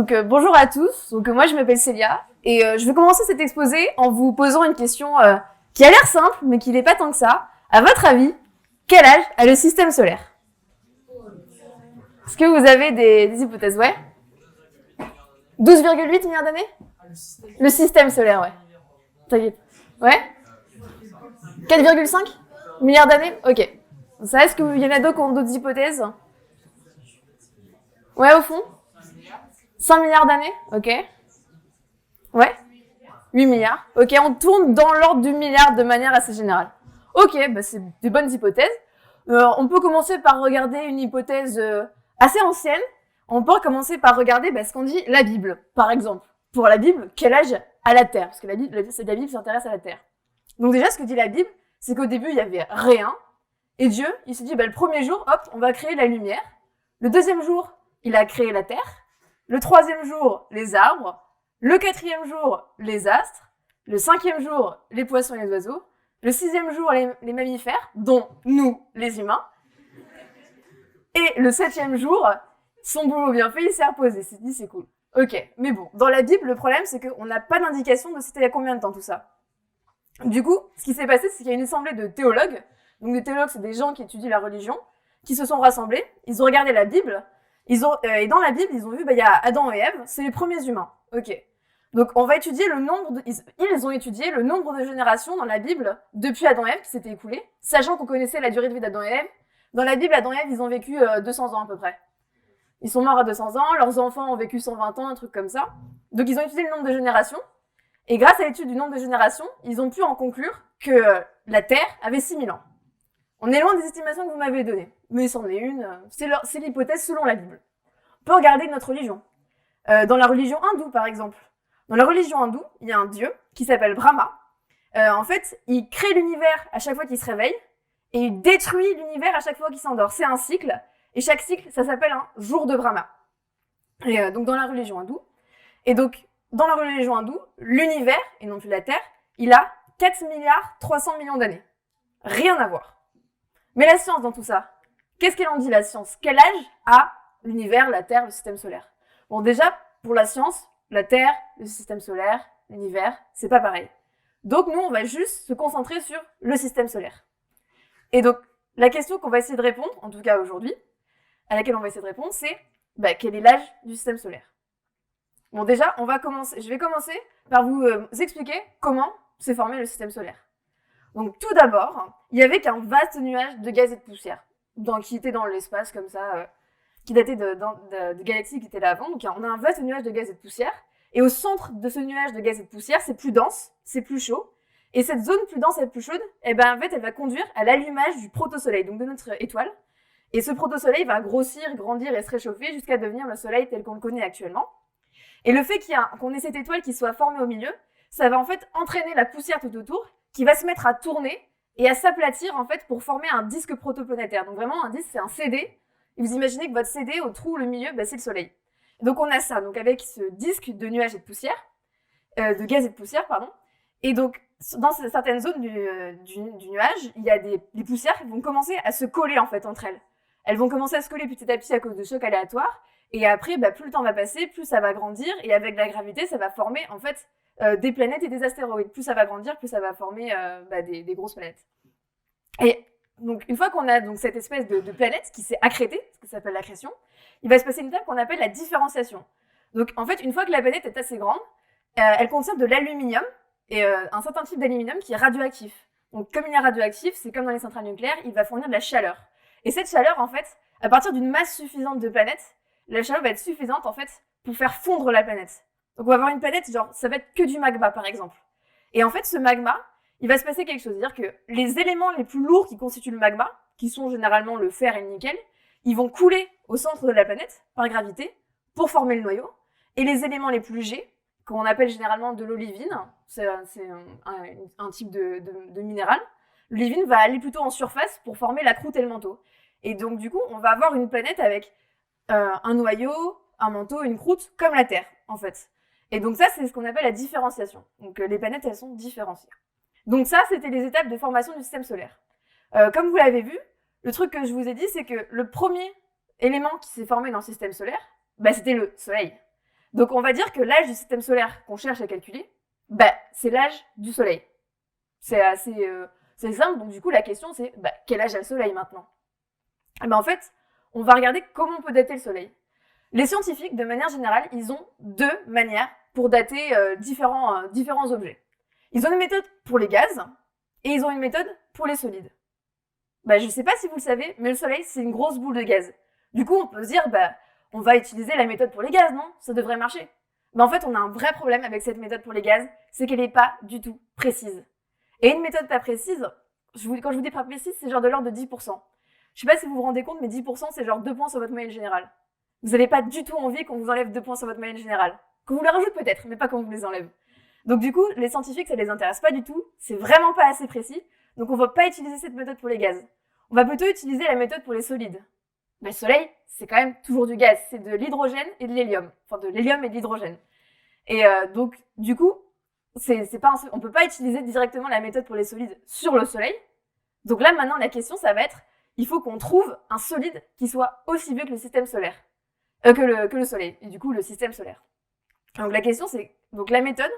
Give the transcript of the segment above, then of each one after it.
Donc bonjour à tous, moi je m'appelle Célia et je vais commencer cet exposé en vous posant une question qui a l'air simple mais qui n'est pas tant que ça. À votre avis, quel âge a le système solaire? Est-ce que vous avez des hypothèses? Ouais. 12,8 milliards d'années? Le système solaire, ouais. T'inquiète. Ouais. 4,5 milliards d'années? Ok. Ça, est-ce qu'il y en a d'autres qui ont d'autres hypothèses? Ouais, au fond 5 milliards d'années? Ok. Ouais. 8 milliards. Ok, on tourne dans l'ordre du milliard de manière assez générale. Ok, bah c'est des bonnes hypothèses. On peut commencer par regarder une hypothèse assez ancienne. On peut commencer par regarder ce qu'en dit la Bible, par exemple. Pour la Bible, quel âge a la Terre? Parce que la Bible s'intéresse à la Terre. Donc déjà, ce que dit la Bible, c'est qu'au début, il n'y avait rien. Et Dieu, il s'est dit, le premier jour, hop, on va créer la lumière. Le deuxième jour, il a créé la Terre. Le troisième jour, les arbres. Le quatrième jour, les astres. Le cinquième jour, les poissons et les oiseaux. Le sixième jour, les mammifères, dont nous, les humains. Et le septième jour, son boulot bien fait, il s'est reposé. Il s'est dit, c'est cool. Ok, mais bon, dans la Bible, le problème, c'est qu'on n'a pas d'indication de c'était il y a combien de temps tout ça. Du coup, ce qui s'est passé, c'est qu'il y a une assemblée de théologues. Donc les théologues, c'est des gens qui étudient la religion, qui se sont rassemblés. Ils ont regardé la Bible. Et dans la Bible, ils ont vu, il y a Adam et Ève, c'est les premiers humains. Ok. Donc on va étudier le nombre de... Ils ont étudié le nombre de générations dans la Bible depuis Adam et Ève qui s'était écoulé, sachant qu'on connaissait la durée de vie d'Adam et Ève. Dans la Bible, Adam et Ève, ils ont vécu 200 ans à peu près. Ils sont morts à 200 ans, leurs enfants ont vécu 120 ans, un truc comme ça. Donc ils ont étudié le nombre de générations. Et grâce à l'étude du nombre de générations, ils ont pu en conclure que la Terre avait 6000 ans. On est loin des estimations que vous m'avez données, mais c'en est une. C'est l'hypothèse selon la Bible. On peut regarder notre religion. Dans la religion hindoue, par exemple. Dans la religion hindoue, il y a un dieu qui s'appelle Brahma. En fait, il crée l'univers à chaque fois qu'il se réveille et il détruit l'univers à chaque fois qu'il s'endort. C'est un cycle, et chaque cycle, ça s'appelle un jour de Brahma. Et donc dans la religion hindoue. Et donc, dans la religion hindoue, l'univers, et non plus la Terre, il a 4 milliards 300 millions d'années. Rien à voir. Mais la science dans tout ça, qu'est-ce qu'elle en dit la science? Quel âge a l'univers, la Terre, le système solaire? Bon, déjà, pour la science, la Terre, le système solaire, l'univers, c'est pas pareil. Donc nous, on va juste se concentrer sur le système solaire. Et donc, la question qu'on va essayer de répondre, en tout cas aujourd'hui, à laquelle on va essayer de répondre, c'est quel est l'âge du système solaire? Bon, déjà, je vais commencer par vous expliquer comment s'est formé le système solaire. Donc tout d'abord, il y avait qu'un vaste nuage de gaz et de poussière, qui était dans l'espace comme ça, qui datait de galaxies qui étaient là avant. Donc on a un vaste nuage de gaz et de poussière, et au centre de ce nuage de gaz et de poussière, c'est plus dense, c'est plus chaud, et cette zone plus dense et plus chaude, en fait, elle va conduire à l'allumage du protosoleil, donc de notre étoile, et ce protosoleil va grossir, grandir et se réchauffer jusqu'à devenir le soleil tel qu'on le connaît actuellement. Et le fait qu'on ait cette étoile qui soit formée au milieu, ça va en fait entraîner la poussière tout autour, qui va se mettre à tourner et à s'aplatir en fait pour former un disque protoplanétaire. Donc vraiment un disque, c'est un CD. Et vous imaginez que votre CD, au trou, le milieu, c'est le Soleil. Donc on a ça, donc avec ce disque de nuages et de poussière, de gaz et de poussière, pardon. Et donc dans certaines zones du nuage, il y a des poussières qui vont commencer à se coller en fait entre elles. Elles vont commencer à se coller petit à petit à cause de chocs aléatoires. Et après, plus le temps va passer, plus ça va grandir. Et avec la gravité, ça va former en fait des planètes et des astéroïdes. Plus ça va grandir, plus ça va former des grosses planètes. Et donc, une fois qu'on a donc cette espèce de planète qui s'est accrétée, ce que ça s'appelle l'accrétion, il va se passer une étape qu'on appelle la différenciation. Donc, en fait, une fois que la planète est assez grande, elle contient de l'aluminium, et un certain type d'aluminium qui est radioactif. Donc, comme il est radioactif, c'est comme dans les centrales nucléaires, il va fournir de la chaleur. Et cette chaleur, en fait, à partir d'une masse suffisante de planètes, la chaleur va être suffisante, en fait, pour faire fondre la planète. Donc, on va avoir une planète, ça va être que du magma, par exemple. Et en fait, ce magma, il va se passer quelque chose. C'est-à-dire que les éléments les plus lourds qui constituent le magma, qui sont généralement le fer et le nickel, ils vont couler au centre de la planète, par gravité, pour former le noyau. Et les éléments les plus légers, qu'on appelle généralement de l'olivine, c'est un type de minéral, l'olivine va aller plutôt en surface pour former la croûte et le manteau. Et donc, du coup, on va avoir une planète avec un noyau, un manteau, une croûte, comme la Terre, en fait. Et donc ça, c'est ce qu'on appelle la différenciation. Donc les planètes, elles sont différenciées. Donc ça, c'était les étapes de formation du système solaire. Comme vous l'avez vu, le truc que je vous ai dit, c'est que le premier élément qui s'est formé dans le système solaire, c'était le Soleil. Donc on va dire que l'âge du système solaire qu'on cherche à calculer, bah, c'est l'âge du Soleil. C'est assez c'est simple, donc du coup la question c'est bah, quel âge a le Soleil maintenant? Et ben en fait, on va regarder comment on peut dater le Soleil. Les scientifiques, de manière générale, ils ont deux manières pour dater différents objets. Ils ont une méthode pour les gaz et ils ont une méthode pour les solides. Bah, je sais pas si vous le savez, mais le Soleil, c'est une grosse boule de gaz. Du coup, on peut se dire, bah, on va utiliser la méthode pour les gaz, non? Ça devrait marcher. Mais en fait, on a un vrai problème avec cette méthode pour les gaz, c'est qu'elle n'est pas du tout précise. Et une méthode pas précise, quand je vous dis pas précise, c'est genre de l'ordre de 10%. Je sais pas si vous vous rendez compte, mais 10%, c'est genre 2 points sur votre moyenne générale. Vous n'avez pas du tout envie qu'on vous enlève 2 points sur votre moyenne générale. Qu'on vous les rajoute peut-être, mais pas qu'on vous les enlève. Donc du coup, les scientifiques, ça les intéresse pas du tout. C'est vraiment pas assez précis. Donc on va pas utiliser cette méthode pour les gaz. On va plutôt utiliser la méthode pour les solides. Mais le Soleil, c'est quand même toujours du gaz. C'est de l'hydrogène et de l'hélium. Enfin, de l'hélium et de l'hydrogène. Et donc, du coup, on peut pas utiliser directement la méthode pour les solides sur le Soleil. Donc là, maintenant, la question, ça va être, il faut qu'on trouve un solide qui soit aussi vieux que le système solaire. Que le Soleil. Et du coup, le système solaire. Donc la question, c'est, donc la méthode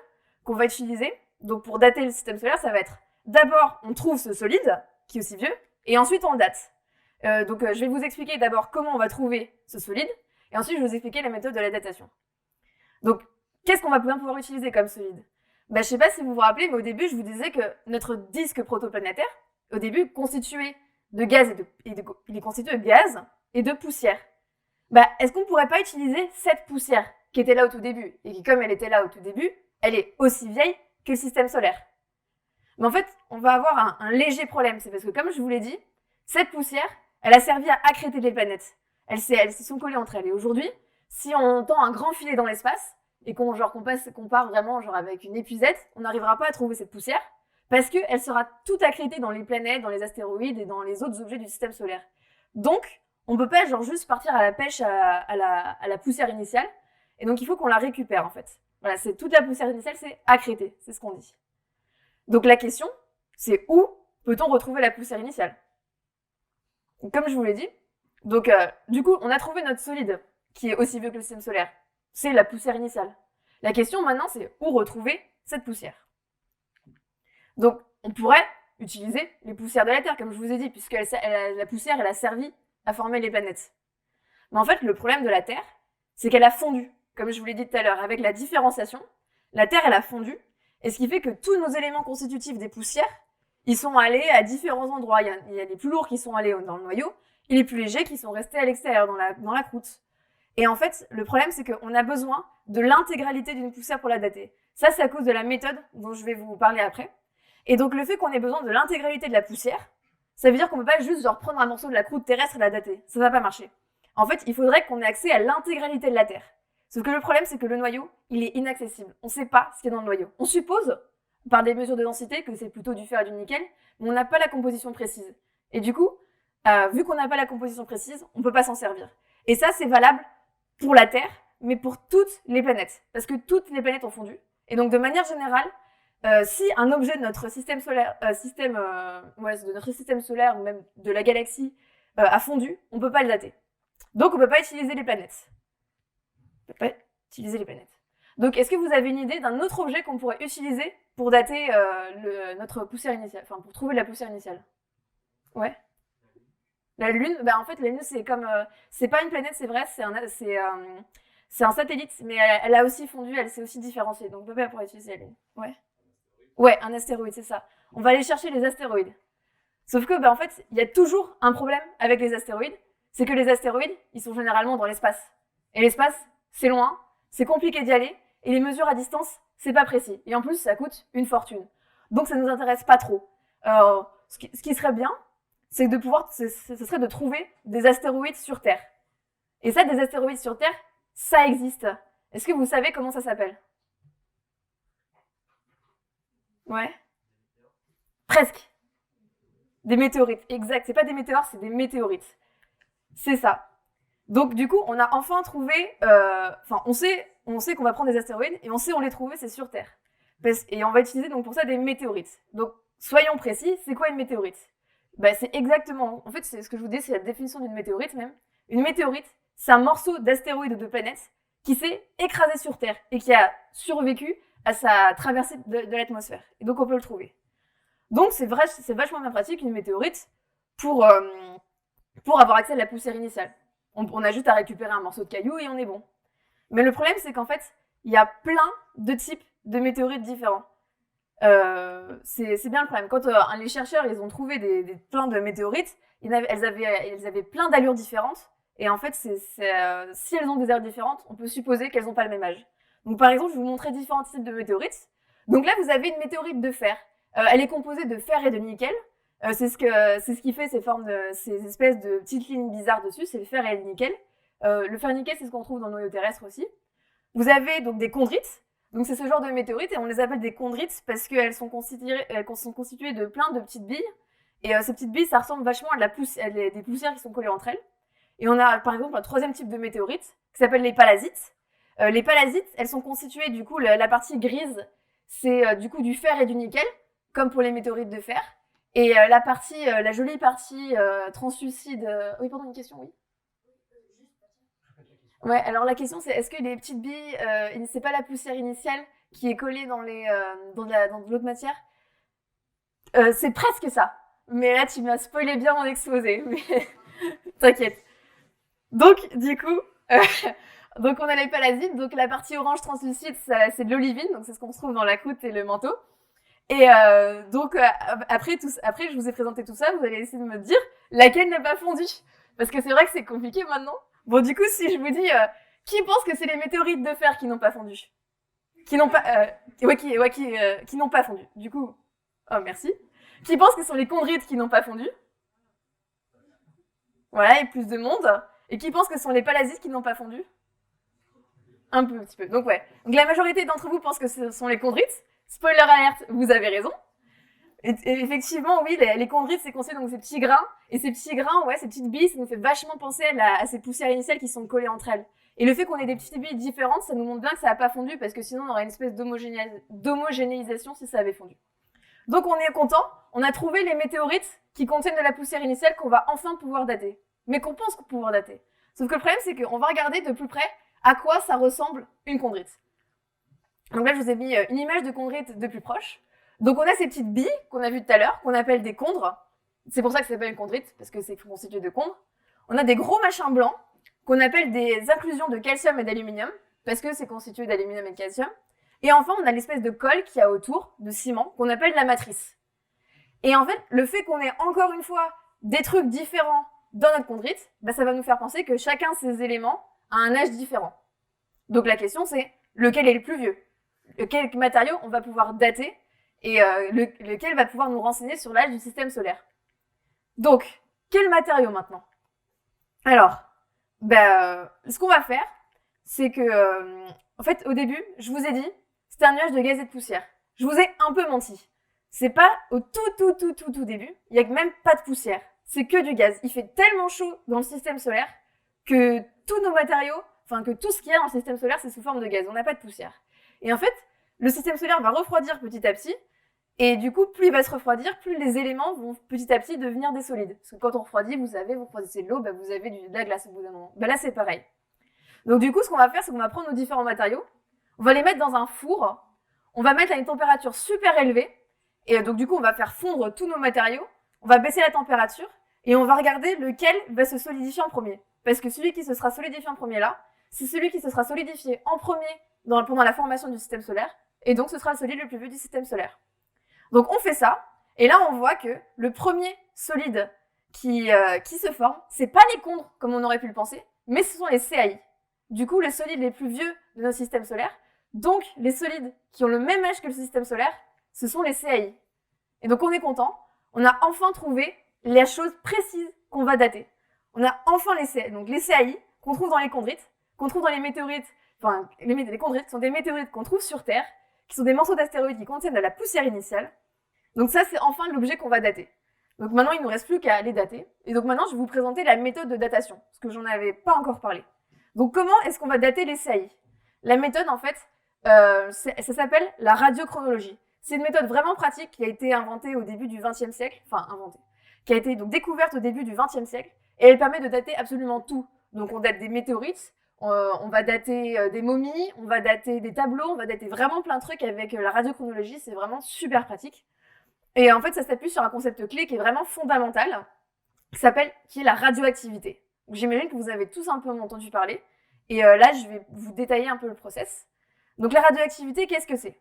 qu'on va utiliser, donc pour dater le système solaire, ça va être, d'abord, on trouve ce solide, qui est aussi vieux, et ensuite on le date. Je vais vous expliquer d'abord comment on va trouver ce solide, et ensuite je vais vous expliquer la méthode de la datation. Donc, qu'est-ce qu'on va bien pouvoir utiliser comme solide? Je sais pas si vous vous rappelez, mais au début, je vous disais que notre disque protoplanétaire, au début, constitué de gaz il est constitué de gaz et de poussière. Est-ce qu'on pourrait pas utiliser cette poussière qui était là au tout début, et qui, comme elle était là au tout début, elle est aussi vieille que le système solaire? Mais en fait, on va avoir un léger problème, c'est parce que, comme je vous l'ai dit, cette poussière, elle a servi à accréter les planètes. Elles se sont collées entre elles. Et aujourd'hui, si on tend un grand filet dans l'espace, et qu'on part vraiment avec une épuisette, on n'arrivera pas à trouver cette poussière, parce qu'elle sera toute accrétée dans les planètes, dans les astéroïdes et dans les autres objets du système solaire. Donc, on peut pas juste partir à la pêche à la poussière initiale, et donc il faut qu'on la récupère en fait. Voilà, c'est toute la poussière initiale, c'est accrété, c'est ce qu'on dit. Donc la question, c'est où peut-on retrouver la poussière initiale? Comme je vous l'ai dit, donc du coup, on a trouvé notre solide qui est aussi vieux que le système solaire. C'est la poussière initiale. La question maintenant, c'est où retrouver cette poussière? Donc, on pourrait utiliser les poussières de la Terre, comme je vous ai dit, puisque la poussière, elle a servi à former les planètes. Mais en fait, le problème de la Terre, c'est qu'elle a fondu. Comme je vous l'ai dit tout à l'heure, avec la différenciation, la Terre, elle a fondu, et ce qui fait que tous nos éléments constitutifs des poussières, ils sont allés à différents endroits. Il y a les plus lourds qui sont allés dans le noyau, et les plus légers qui sont restés à l'extérieur, dans la croûte. Et en fait, le problème, c'est qu'on a besoin de l'intégralité d'une poussière pour la dater. Ça, c'est à cause de la méthode dont je vais vous parler après. Et donc, le fait qu'on ait besoin de l'intégralité de la poussière, ça veut dire qu'on peut pas juste prendre un morceau de la croûte terrestre et la dater. Ça va pas marcher. En fait, il faudrait qu'on ait accès à l'intégralité de la Terre. Sauf que le problème, c'est que le noyau, il est inaccessible. On sait pas ce qu'il y a dans le noyau. On suppose, par des mesures de densité, que c'est plutôt du fer et du nickel, mais on n'a pas la composition précise. Et du coup, vu qu'on n'a pas la composition précise, on peut pas s'en servir. Et ça, c'est valable pour la Terre, mais pour toutes les planètes. Parce que toutes les planètes ont fondu. Et donc, de manière générale, si un objet de notre système solaire, de notre système solaire ou même de la galaxie a fondu, on peut pas le dater. Donc, on peut pas utiliser les planètes. On peut pas utiliser les planètes. Donc, est-ce que vous avez une idée d'un autre objet qu'on pourrait utiliser pour dater notre poussière initiale, enfin pour trouver la poussière initiale? Ouais. La Lune, en fait, la Lune, c'est comme, c'est pas une planète, c'est vrai, c'est un satellite, mais elle a aussi fondu, elle s'est aussi différenciée, donc on peut pas pouvoir utiliser la Lune. Ouais. Ouais, un astéroïde, c'est ça. On va aller chercher les astéroïdes. Sauf que, en fait, il y a toujours un problème avec les astéroïdes, c'est que les astéroïdes, ils sont généralement dans l'espace. Et l'espace, c'est loin, c'est compliqué d'y aller, et les mesures à distance, c'est pas précis. Et en plus, ça coûte une fortune. Donc ça nous intéresse pas trop. Ce qui serait bien, c'est ce serait de trouver des astéroïdes sur Terre. Et ça, des astéroïdes sur Terre, ça existe. Est-ce que vous savez comment ça s'appelle? Ouais. Presque. Des météorites, exact. C'est pas des météores, c'est des météorites. C'est ça. Donc du coup, on a enfin trouvé, on sait qu'on va prendre des astéroïdes et on sait où les trouver, c'est sur Terre. Et on va utiliser donc pour ça des météorites. Donc soyons précis, c'est quoi une météorite? C'est exactement, en fait, c'est ce que je vous dis, c'est la définition d'une météorite même. Une météorite, c'est un morceau d'astéroïde ou de planète qui s'est écrasé sur Terre et qui a survécu à sa traversée de l'atmosphère. Et donc, on peut le trouver. Donc, c'est vachement bien pratique, une météorite, pour avoir accès à la poussière initiale. On a juste à récupérer un morceau de caillou et on est bon. Mais le problème, c'est qu'en fait, il y a plein de types de météorites différents. C'est bien le problème. Quand les chercheurs ils ont trouvé plein de météorites, elles avaient plein d'allures différentes. Et en fait, si elles ont des allures différentes, on peut supposer qu'elles n'ont pas le même âge. Donc par exemple, je vais vous montrer différents types de météorites. Donc là, vous avez une météorite de fer. Elle est composée de fer et de nickel. C'est ce qui fait ces espèces de petites lignes bizarres dessus, c'est le fer et le nickel. Le fer et le nickel, c'est ce qu'on trouve dans le noyau terrestre aussi. Vous avez donc des chondrites. Donc c'est ce genre de météorites et on les appelle des chondrites parce qu'elles sont constituées de plein de petites billes. Et ces petites billes, ça ressemble vachement à des poussières qui sont collées entre elles. Et on a par exemple un troisième type de météorites qui s'appelle les pallasites. Les pallasites, elles sont constituées du coup, la partie grise, c'est du coup du fer et du nickel, comme pour les météorites de fer. Et la jolie partie translucide... Oui, pardon, une question, oui. Ouais, alors la question c'est est-ce que les petites billes, c'est pas la poussière initiale qui est collée dans de l'autre matière? C'est presque ça. Mais là, tu m'as spoilé bien mon exposé. Mais t'inquiète. Donc, du coup, donc on a les pallasites. Donc la partie orange translucide, c'est de l'olivine. Donc c'est ce qu'on se trouve dans la croûte et le manteau. Et donc après, je vous ai présenté tout ça. Vous allez essayer de me dire laquelle n'a pas fondu. Parce que c'est vrai que c'est compliqué maintenant. Bon, du coup, si je vous dis, qui pense que c'est les météorites de fer qui n'ont pas fondu? Qui n'ont pas, qui n'ont pas fondu. Du coup, oh, merci. Qui pense que ce sont les chondrites qui n'ont pas fondu? Voilà, et plus de monde. Et qui pense que ce sont les pallasites qui n'ont pas fondu? Un petit peu. Donc, ouais. Donc, la majorité d'entre vous pensent que ce sont les chondrites. Spoiler alerte, vous avez raison. Et effectivement, oui, les chondrites, c'est constitué donc ces petits grains. Et ces petits grains, ouais, ces petites billes, ça nous fait vachement penser à ces poussières initiales qui sont collées entre elles. Et le fait qu'on ait des petites billes différentes, ça nous montre bien que ça n'a pas fondu parce que sinon on aurait une espèce d'homogénéisation si ça avait fondu. Donc on est content, on a trouvé les météorites qui contiennent de la poussière initiale qu'on va enfin pouvoir dater. Mais qu'on pense pouvoir dater. Sauf que le problème, c'est qu'on va regarder de plus près à quoi ça ressemble une chondrite. Donc là, je vous ai mis une image de chondrite de plus proche. Donc on a ces petites billes qu'on a vues tout à l'heure, qu'on appelle des chondres. C'est pour ça que ça s'appelle une chondrite, parce que c'est constitué de chondres. On a des gros machins blancs, qu'on appelle des inclusions de calcium et d'aluminium, parce que c'est constitué d'aluminium et de calcium. Et enfin, on a l'espèce de colle qu'il y a autour, de ciment, qu'on appelle la matrice. Et en fait, le fait qu'on ait encore une fois des trucs différents dans notre chondrite, bah, ça va nous faire penser que chacun de ces éléments a un âge différent. Donc la question c'est, lequel est le plus vieux? Quel matériau on va pouvoir dater? Et lequel va pouvoir nous renseigner sur l'âge du système solaire. Donc, quel matériau maintenant? Alors, ce qu'on va faire, c'est que, en fait, au début, je vous ai dit, c'était un nuage de gaz et de poussière. Je vous ai un peu menti. C'est pas au tout début, il y a même pas de poussière. C'est que du gaz. Il fait tellement chaud dans le système solaire que tous nos matériaux, enfin que tout ce qu'il y a dans le système solaire, c'est sous forme de gaz. On n'a pas de poussière. Et en fait, le système solaire va refroidir petit à petit. Et du coup, plus il va se refroidir, plus les éléments vont petit à petit devenir des solides. Parce que quand on refroidit, vous refroidissez de l'eau, vous avez de la glace au bout d'un moment. Là, c'est pareil. Donc du coup, ce qu'on va faire, c'est qu'on va prendre nos différents matériaux, on va les mettre dans un four, on va mettre à une température super élevée, et donc du coup, on va faire fondre tous nos matériaux, on va baisser la température, et on va regarder lequel va se solidifier en premier. Parce que celui qui se sera solidifié en premier là, c'est celui qui se sera solidifié en premier pendant la formation du système solaire, et donc ce sera le solide le plus vieux du système solaire. Donc on fait ça, et là on voit que le premier solide qui se forme, c'est pas les chondres comme on aurait pu le penser, mais ce sont les CAI. Du coup, les solides les plus vieux de notre système solaire, donc les solides qui ont le même âge que le système solaire, ce sont les CAI. Et donc on est content, on a enfin trouvé la chose précise qu'on va dater. On a enfin les CAI, donc les CAI qu'on trouve dans les chondrites, qu'on trouve dans les météorites, enfin les chondrites sont des météorites qu'on trouve sur Terre, qui sont des morceaux d'astéroïdes qui contiennent de la poussière initiale. Donc ça, c'est enfin l'objet qu'on va dater. Donc maintenant, il ne nous reste plus qu'à les dater. Et donc maintenant, je vais vous présenter la méthode de datation, parce que j'en avais pas encore parlé. Donc comment est-ce qu'on va dater les CAI? La méthode, en fait, ça s'appelle la radiochronologie. C'est une méthode vraiment pratique qui a été inventée au début du XXe siècle, qui a été donc découverte au début du XXe siècle, et elle permet de dater absolument tout. Donc on date des météorites, on va dater des momies, on va dater des tableaux, on va dater vraiment plein de trucs avec la radiochronologie, c'est vraiment super pratique. Et en fait, ça s'appuie sur un concept clé qui est vraiment fondamental, qui est la radioactivité. J'imagine que vous avez tous un peu entendu parler. Et là, je vais vous détailler un peu le process. Donc la radioactivité, qu'est-ce que c'est?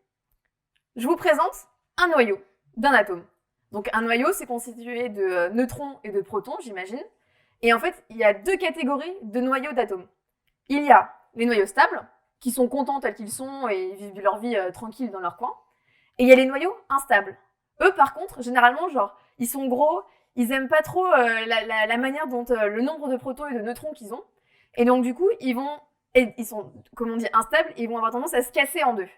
Je vous présente un noyau d'un atome. Donc un noyau, c'est constitué de neutrons et de protons, j'imagine. Et en fait, il y a deux catégories de noyaux d'atomes. Il y a les noyaux stables, qui sont contents tels qu'ils sont et ils vivent leur vie tranquille dans leur coin. Et il y a les noyaux instables. Eux, par contre, généralement, genre, ils sont gros, ils aiment pas trop la manière dont le nombre de protons et de neutrons qu'ils ont. Et donc, du coup, ils sont, comme on dit, instables, et ils vont avoir tendance à se casser en deux.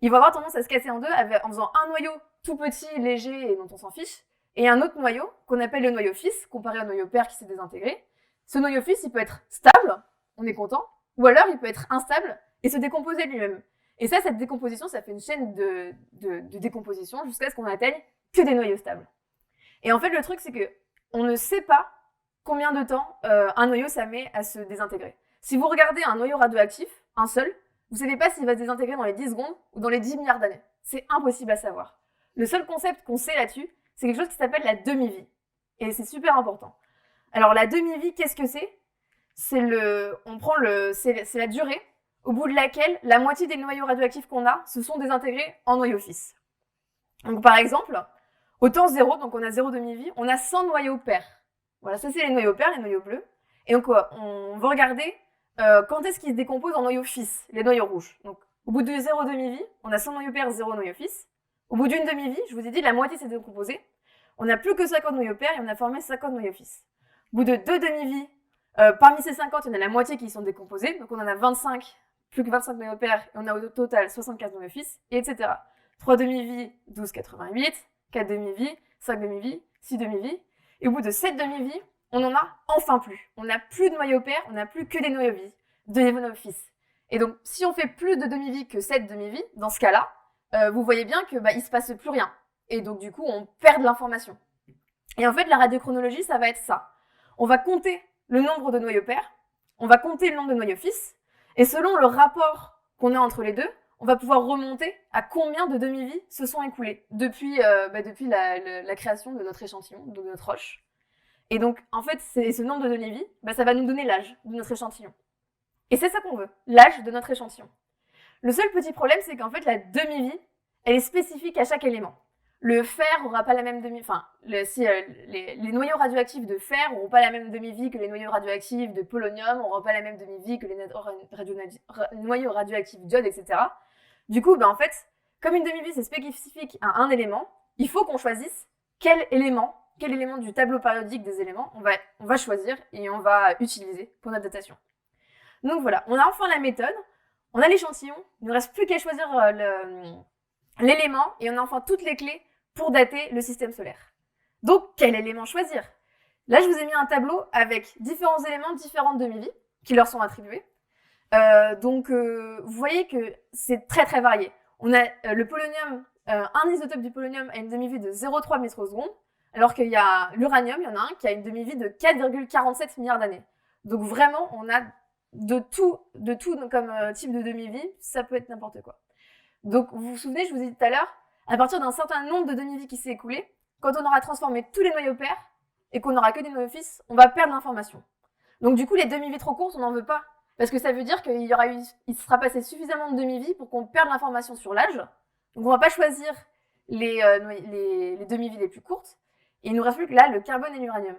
Ils vont avoir tendance à se casser en deux en faisant un noyau tout petit, léger et dont on s'en fiche, et un autre noyau qu'on appelle le noyau fils, comparé au noyau père qui s'est désintégré. Ce noyau fils, il peut être stable, on est content, ou alors il peut être instable et se décomposer lui-même. Et ça, cette décomposition, ça fait une chaîne de décomposition jusqu'à ce qu'on atteigne que des noyaux stables. Et en fait, le truc, c'est que on ne sait pas combien de temps un noyau ça met à se désintégrer. Si vous regardez un noyau radioactif, un seul, vous savez pas s'il va se désintégrer dans les 10 secondes ou dans les 10 milliards d'années. C'est impossible à savoir. Le seul concept qu'on sait là-dessus, c'est quelque chose qui s'appelle la demi-vie. Et c'est super important. Alors la demi-vie, qu'est-ce que c'est? C'est la durée au bout de laquelle la moitié des noyaux radioactifs qu'on a se sont désintégrés en noyaux fils. Donc par exemple, au temps 0, donc on a 0 demi-vie, on a 100 noyaux pairs. Voilà, ça c'est les noyaux pairs, les noyaux bleus. Et donc on va regarder quand est-ce qu'ils se décomposent en noyaux fils, les noyaux rouges. Donc au bout de 0 demi-vie, on a 100 noyaux pairs, 0 noyaux fils. Au bout d'une demi-vie, je vous ai dit, la moitié s'est décomposée. On n'a plus que 50 noyaux pairs et on a formé 50 noyaux fils. Au bout de 2 demi-vies, parmi ces 50, il y en a la moitié qui sont décomposés. Donc on en a 25, plus que 25 noyaux pairs, et on a au total 75 noyaux fils, et etc. 3 demi-vies, 12,88, 4 demi-vies, 5 demi-vies, 6 demi-vies. Et au bout de 7 demi-vies, on en a enfin plus. On n'a plus de noyaux pairs, on n'a plus que des noyaux vies, des noyaux fils. Et donc, si on fait plus de demi-vies que 7 demi-vies, dans ce cas-là, vous voyez bien que il se passe plus rien. Et donc, du coup, on perd de l'information. Et en fait, la radiochronologie, ça va être ça. On va compter le nombre de noyaux pairs, on va compter le nombre de noyaux fils, et selon le rapport qu'on a entre les deux, on va pouvoir remonter à combien de demi-vies se sont écoulées depuis la création de notre échantillon, de notre roche. Et donc, en fait, ce nombre de demi-vies, ça va nous donner l'âge de notre échantillon. Et c'est ça qu'on veut, l'âge de notre échantillon. Le seul petit problème, c'est qu'en fait, la demi-vie, elle est spécifique à chaque élément. Le fer aura pas la même demi-vie, les noyaux radioactifs de fer n'auront pas la même demi-vie que les noyaux radioactifs de polonium, n'auront pas la même demi-vie que les noyaux radioactifs d'iode, etc. Du coup, en fait, comme une demi-vie c'est spécifique à un élément, il faut qu'on choisisse quel élément du tableau périodique des éléments on va choisir et on va utiliser pour notre datation. Donc voilà, on a enfin la méthode, on a l'échantillon, il ne nous reste plus qu'à choisir l'élément et on a enfin toutes les clés pour dater le système solaire. Donc, quel élément choisir? Là, je vous ai mis un tableau avec différents éléments, différentes demi-vies qui leur sont attribuées. Vous voyez que c'est très très varié. On a le polonium, un isotope du polonium a une demi-vie de 0,3 microsecondes, alors qu'il y a l'uranium, il y en a un qui a une demi-vie de 4,47 milliards d'années. Donc vraiment, on a de tout comme type de demi-vie, ça peut être n'importe quoi. Donc vous vous souvenez, je vous ai dit tout à l'heure, à partir d'un certain nombre de demi-vies qui s'est écoulé, quand on aura transformé tous les noyaux pairs et qu'on n'aura que des noyaux fils, on va perdre l'information. Donc du coup, les demi-vies trop courtes, on n'en veut pas. Parce que ça veut dire qu'il sera passé suffisamment de demi-vies pour qu'on perde l'information sur l'âge. Donc on va pas choisir les demi-vies les plus courtes. Et il nous reste plus que là le carbone et l'uranium.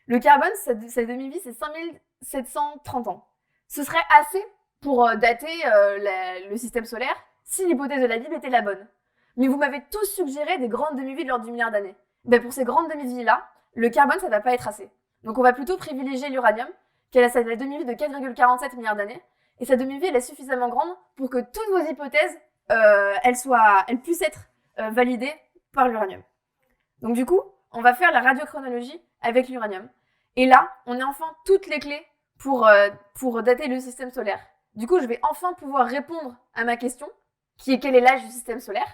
Le carbone, sa demi-vie, c'est 5730 ans. Ce serait assez pour dater le système solaire si l'hypothèse de la Bible était la bonne. Mais vous m'avez tous suggéré des grandes demi-vies de l'ordre du milliard d'années. Pour ces grandes demi-vies-là, le carbone, ça va pas être assez. Donc on va plutôt privilégier l'uranium, qui a la demi-vie de 4,47 milliards d'années. Et sa demi-vie, elle est suffisamment grande pour que toutes vos hypothèses, elles puissent être validées par l'uranium. Donc du coup, on va faire la radiochronologie avec l'uranium. Et là, on a enfin toutes les clés pour dater le système solaire. Du coup, je vais enfin pouvoir répondre à ma question, qui est quel est l'âge du système solaire.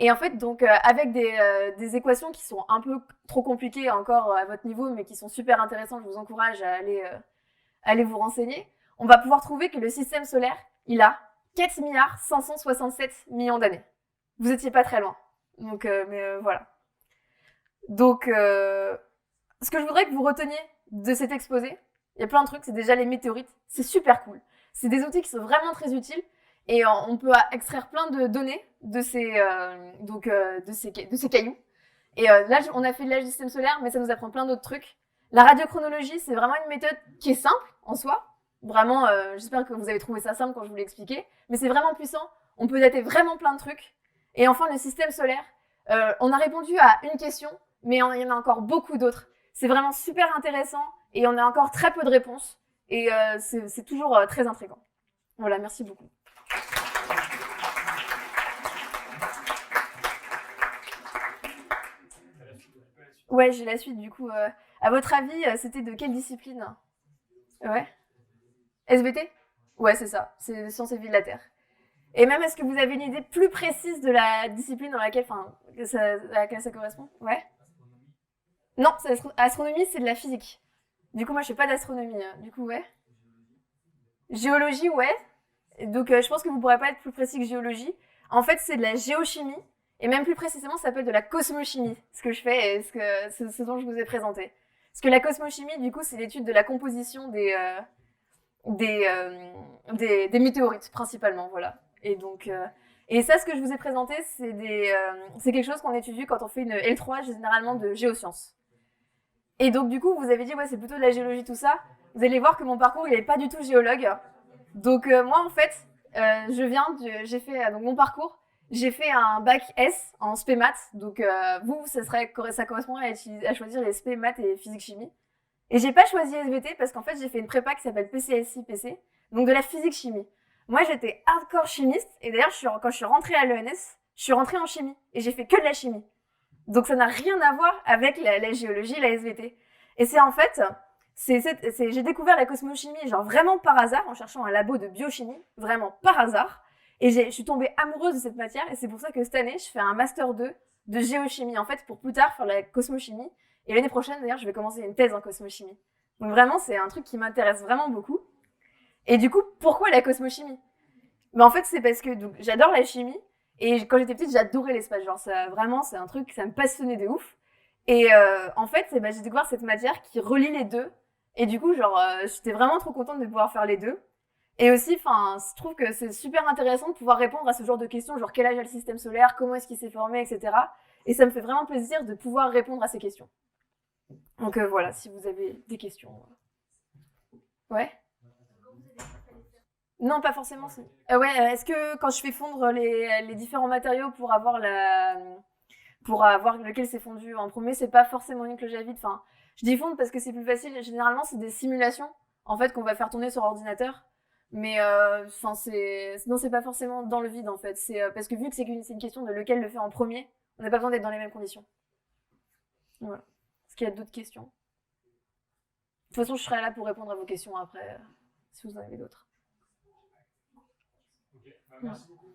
Et en fait, donc, avec des équations qui sont un peu trop compliquées encore à votre niveau, mais qui sont super intéressantes, je vous encourage à aller vous renseigner. on va pouvoir trouver que le système solaire, il a 4 milliards 567 millions d'années. Vous étiez pas très loin. Donc, voilà. Donc, ce que je voudrais que vous reteniez de cet exposé, il y a plein de trucs, c'est déjà les météorites. C'est super cool. C'est des outils qui sont vraiment très utiles et on peut extraire plein de données de ces cailloux. Et là, on a fait de l'âge du système solaire, mais ça nous apprend plein d'autres trucs. La radiochronologie, c'est vraiment une méthode qui est simple en soi. Vraiment, j'espère que vous avez trouvé ça simple quand je vous l'ai expliqué. Mais c'est vraiment puissant. On peut dater vraiment plein de trucs. Et enfin, le système solaire, on a répondu à une question, mais il y en a encore beaucoup d'autres. C'est vraiment super intéressant et on a encore très peu de réponses. Et c'est toujours très intriguant. Voilà, merci beaucoup. Ouais, j'ai la suite du coup. À votre avis, c'était de quelle discipline? Ouais. SVT? Ouais, c'est ça. C'est les sciences et vie de la Terre. Et même, est-ce que vous avez une idée plus précise de la discipline dans laquelle, à laquelle ça correspond? Ouais. Non, astronomie, c'est de la physique. Du coup, moi, je fais pas d'astronomie. Du coup, ouais. Géologie, ouais. Donc, je pense que vous pourrez pas être plus précis que géologie. En fait, c'est de la géochimie. Et même plus précisément, ça s'appelle de la cosmochimie, ce que je fais et ce dont je vous ai présenté. Parce que la cosmochimie, du coup, c'est l'étude de la composition des météorites, principalement, voilà. Et donc, et ça, ce que je vous ai présenté, c'est quelque chose qu'on étudie quand on fait une L3, généralement de géosciences. Et donc, du coup, vous avez dit, ouais, c'est plutôt de la géologie, tout ça. Vous allez voir que mon parcours, il n'est pas du tout géologue. Donc, moi, en fait, j'ai fait donc mon parcours, j'ai fait un bac S en spé maths. Donc, ça correspondrait à choisir les spé maths et physique chimie. Et j'ai pas choisi SVT parce qu'en fait, j'ai fait une prépa qui s'appelle PCSI-PC, donc de la physique chimie. Moi, j'étais hardcore chimiste, et d'ailleurs, quand je suis rentrée à l'ENS, je suis rentrée en chimie, et j'ai fait que de la chimie. Donc ça n'a rien à voir avec la géologie, la SVT. Et c'est en fait, j'ai découvert la cosmochimie genre vraiment par hasard, en cherchant un labo de biochimie, vraiment par hasard. Et je suis tombée amoureuse de cette matière, et c'est pour ça que cette année, je fais un master 2 de géochimie, en fait, pour plus tard faire la cosmochimie. Et l'année prochaine, d'ailleurs, je vais commencer une thèse en cosmochimie. Donc vraiment, c'est un truc qui m'intéresse vraiment beaucoup. Et du coup, pourquoi la cosmochimie? Mais en fait, c'est parce que j'adore la chimie. Et quand j'étais petite, j'adorais l'espace. Genre, vraiment, c'est un truc, ça me passionnait de ouf. Et en fait, j'ai découvert cette matière qui relie les deux. Et du coup, genre, j'étais vraiment trop contente de pouvoir faire les deux. Et aussi, je trouve que c'est super intéressant de pouvoir répondre à ce genre de questions, genre quel âge a le système solaire, comment est-ce qu'il s'est formé, etc. Et ça me fait vraiment plaisir de pouvoir répondre à ces questions. Donc voilà, si vous avez des questions. Ouais. Non, pas forcément. Ouais, est-ce que quand je fais fondre les différents matériaux pour avoir lequel c'est fondu en premier, c'est pas forcément une cloche à vide. Enfin, je dis fondre parce que c'est plus facile. Généralement, c'est des simulations en fait qu'on va faire tourner sur ordinateur. Mais non, c'est pas forcément dans le vide en fait. C'est parce que vu que c'est une question de lequel le fait en premier, on n'a pas besoin d'être dans les mêmes conditions. Voilà. Est-ce qu'il y a d'autres questions? De toute façon, je serai là pour répondre à vos questions après, si vous en avez d'autres. Ok, merci beaucoup.